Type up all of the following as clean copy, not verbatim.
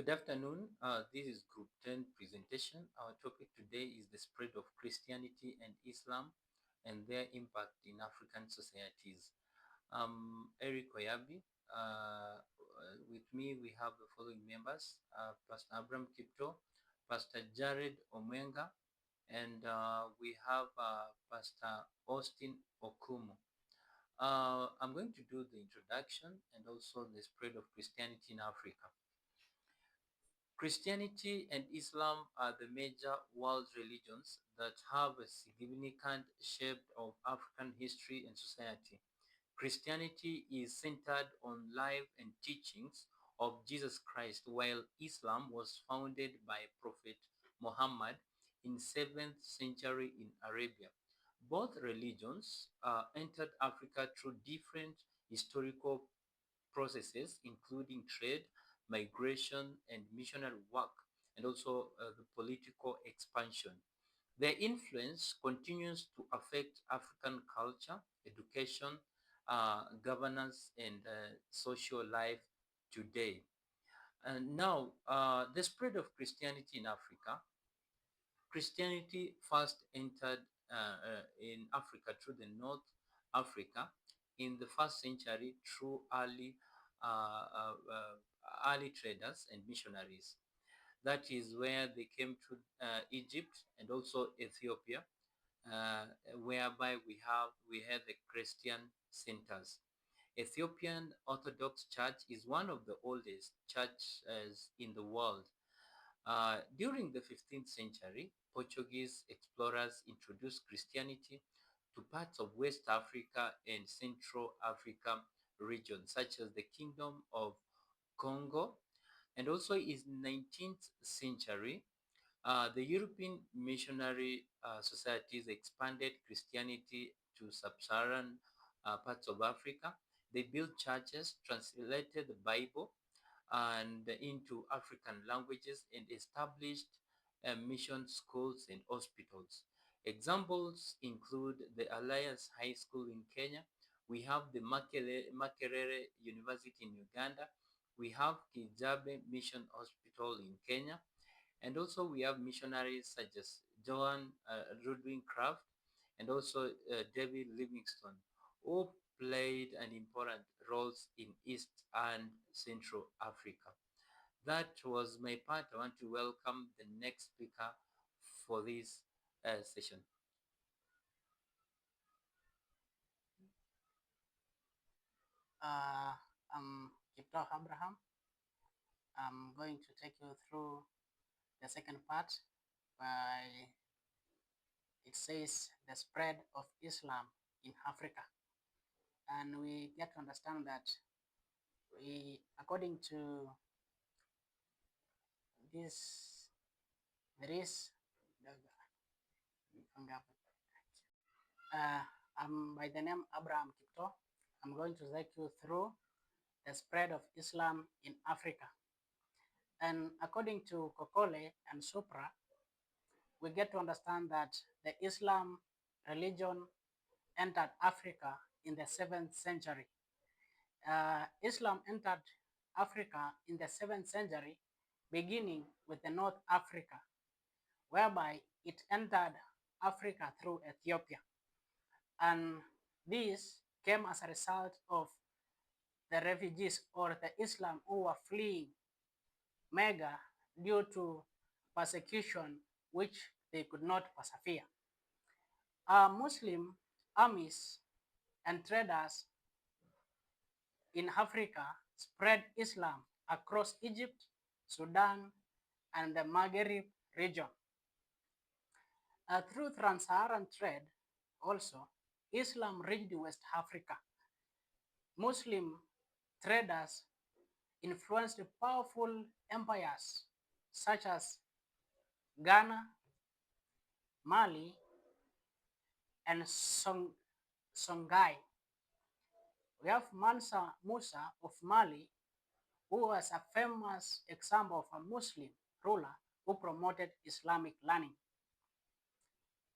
Good afternoon. This is Group 10 presentation. Our topic today is the spread of Christianity and Islam and their impact in African societies. Eric Oyabi. With me, we have the following members: Pastor Abraham Kipto, Pastor Jared Omwenga, and we have Pastor Austin Okumu. I'm going to do the introduction and also the spread of Christianity in Africa. Christianity and Islam are the major world religions that have a significant shape of African history and society. Christianity is centered on life and teachings of Jesus Christ, while Islam was founded by Prophet Muhammad in 7th century in Arabia. Both religions entered Africa through different historical processes, including trade, migration, and missionary work, and also the political expansion. Their influence continues to affect African culture, education, governance, and social life today. And now, the spread of Christianity in Africa. Christianity first entered in Africa through the North Africa in the first century through early traders and missionaries. That is where they came to Egypt and also Ethiopia, uh, whereby we had the Christian centers. Ethiopian Orthodox Church is one of the oldest churches in the world. During the 15th century, Portuguese explorers introduced Christianity to parts of West Africa and Central Africa regions, such as the Kingdom of Congo. And also in 19th century, the European missionary societies expanded Christianity to sub-Saharan parts of Africa. They built churches, translated the Bible, and into African languages and established mission schools and hospitals. Examples include the Alliance High School in Kenya. We have the Makerere University in Uganda. We have Kijabe Mission Hospital in Kenya. And also we have missionaries such as Johann Rudwin Kraft and also David Livingstone, who played an important roles in East and Central Africa. That was my part. I want to welcome the next speaker for this session. I'm Kipto Abraham. I'm going to take you through the second part by it says the spread of Islam in Africa. And we get to understand that according to this, there is, I'm by the name Abraham Kipto. I'm going to take you through the spread of Islam in Africa. And according to Kokole and Supra, we get to understand that the Islam religion entered Africa in the 7th century. Islam entered Africa in the 7th century, beginning with the North Africa, whereby it entered Africa through Ethiopia. And this came as a result of the refugees or the Islam who were fleeing Mega due to persecution which they could not persevere. Muslim armies and traders in Africa spread Islam across Egypt, Sudan, and the Maghreb region. Through trans-Saharan trade, also, Islam reached West Africa. Muslim traders influenced powerful empires such as Ghana, Mali, and Songhai. We have Mansa Musa of Mali, who was a famous example of a Muslim ruler who promoted Islamic learning.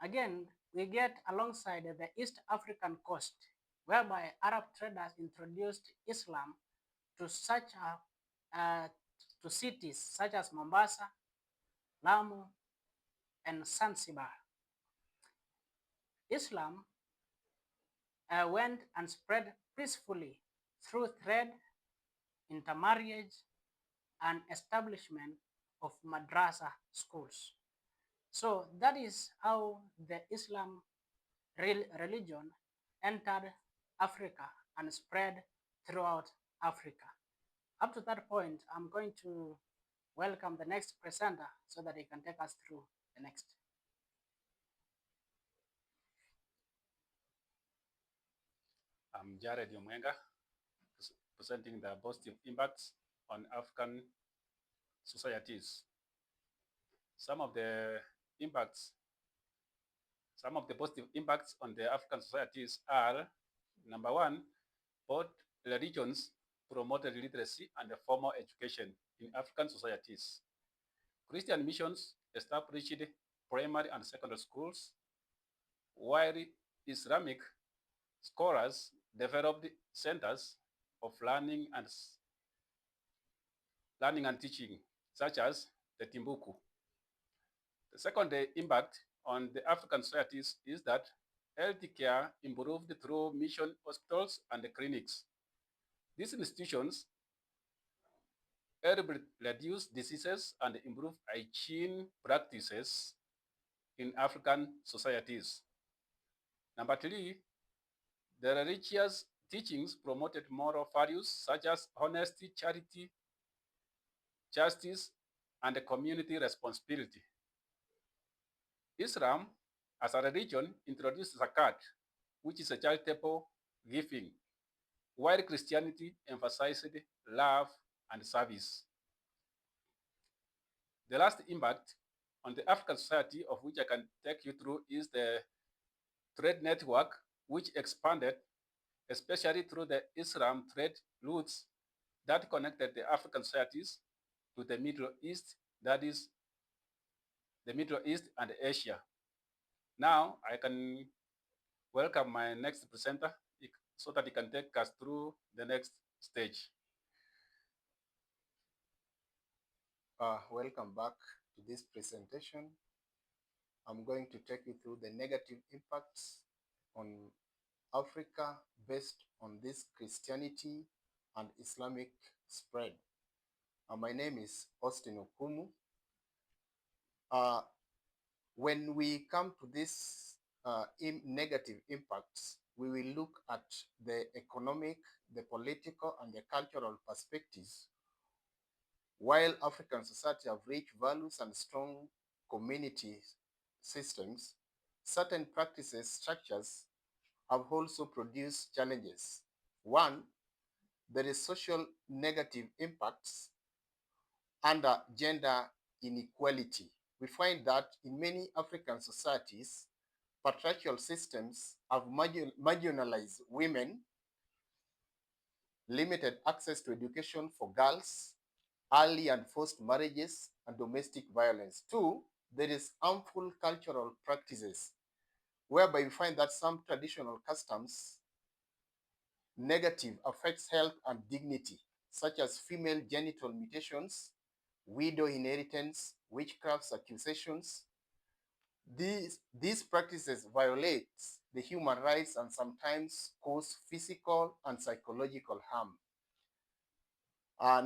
Again, we get alongside the East African coast, whereby Arab traders introduced Islam to to cities such as Mombasa, Lamu, and Zanzibar. Islam went and spread peacefully through trade, intermarriage, and establishment of madrasa schools. So that is how the Islam religion entered Africa and spread throughout Africa. Up to that point, I'm going to welcome the next presenter so that he can take us through the next. I'm Jared Yomwenga, presenting the positive impacts on African societies. Some of the positive impacts on the African societies are: number one, both religions promoted literacy and formal education in African societies. Christian missions established primary and secondary schools, while Islamic scholars developed centers of learning and teaching, such as the Timbuktu. The second impact on the African societies is that healthcare improved through mission hospitals and clinics. These institutions help reduce diseases and improve hygiene practices in African societies. Number three, the religious teachings promoted moral values such as honesty, charity, justice, and community responsibility. Islam, as a religion, introduced zakat, which is a charitable giving, while Christianity emphasized love and service. The last impact on the African society, of which I can take you through, is the trade network, which expanded, especially through the Islam trade routes that connected the African societies to the Middle East, that is, the Middle East and Asia. Now, I can welcome my next presenter so that he can take us through the next stage. Welcome back to this presentation. I'm going to take you through the negative impacts on Africa based on this Christianity and Islamic spread. My name is Austin Okumu. When we come to this negative impacts, we will look at the economic, the political, and the cultural perspectives. While African society have rich values and strong community systems, certain practices, structures have also produced challenges. One, there is social negative impacts under gender inequality. We find that in many African societies, patriarchal systems have marginalized women, limited access to education for girls, early and forced marriages, and domestic violence. Two, there is harmful cultural practices, whereby we find that some traditional customs negative affects health and dignity, such as female genital mutations, widow inheritance, witchcraft accusations. These practices violate the human rights and sometimes cause physical and psychological harm.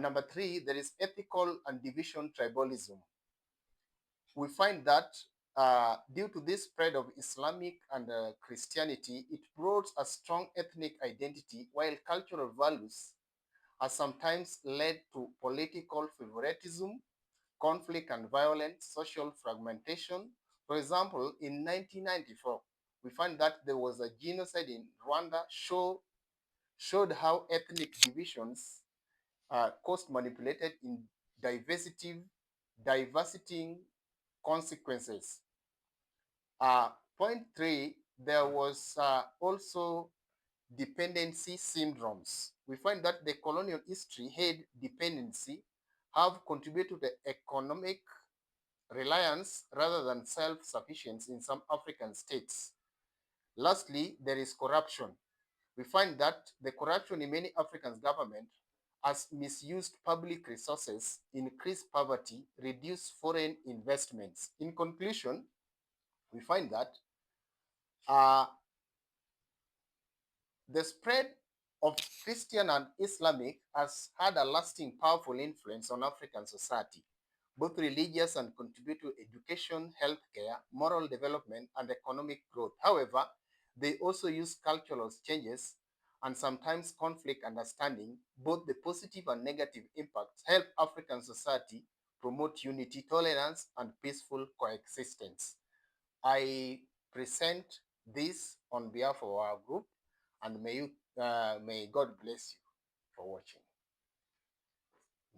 Number three, there is ethical and division tribalism. We find that due to this spread of Islamic and Christianity, it brought a strong ethnic identity, while cultural values are sometimes led to political favoritism, conflict and violence, social fragmentation. For example, in 1994, we find that there was a genocide in Rwanda, showed how ethnic divisions cost manipulated in diversity consequences. Point three, there was also dependency syndromes. We find that the colonial history had dependency have contributed to the economic reliance rather than self-sufficiency in some African states. Lastly, there is corruption. We find that the corruption in many African governments as misused public resources increase poverty, reduce foreign investments. In conclusion, we find that the spread of Christian and Islamic has had a lasting, powerful influence on African society, both religious and contribute to education, healthcare, moral development, and economic growth. However, they also use cultural changes and sometimes conflict understanding. Both the positive and negative impacts help African society promote unity, tolerance, and peaceful coexistence. I present this on behalf of our group, and may God bless you for watching.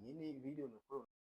Nini video